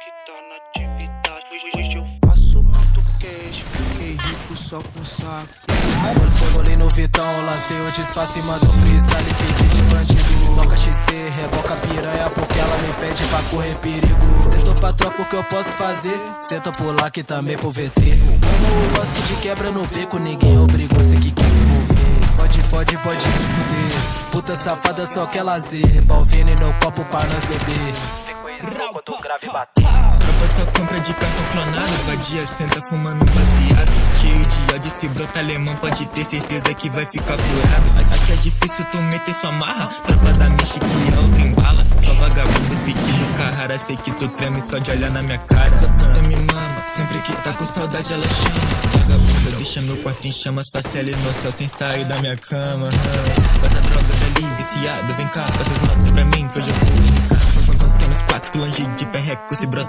que tá na atividade. Hoje eu faço muito cash, fiquei rico só com saco. Colei no Vitão, lancei o disfarce, mando freestyle, pedi de bandido. Toca XT, reboca piranha porque ela me pede pra correr perigo. Cê tô patrão porque eu posso fazer, senta por lá que também pro VT. Como o bosque de quebra no beco, ninguém obrigou, cê que quis se envolver. Pode se fuder, puta safada só quer lazer. Balvene no copo pra nós beber. Quando o grave bater. Tropa só compra de cartão clonado, vadia senta fumando baseado. Cheio de ódio, se brota alemão pode ter certeza que vai ficar furado. Aqui é difícil tu meter sua marra, tropa da Michi que é outra embala. Só vagabundo, pequeno, carrara, sei que tu treme só de olhar na minha cara. Essa puta me mama, sempre que tá com saudade ela chama. Vagabunda deixa meu quarto em chamas, faça ela no céu sem sair da minha cama. Passa droga dali, viciado, vem cá, passa as notas pra mim que hoje eu vou brincar. Temos quatro longe de perreco, se brota.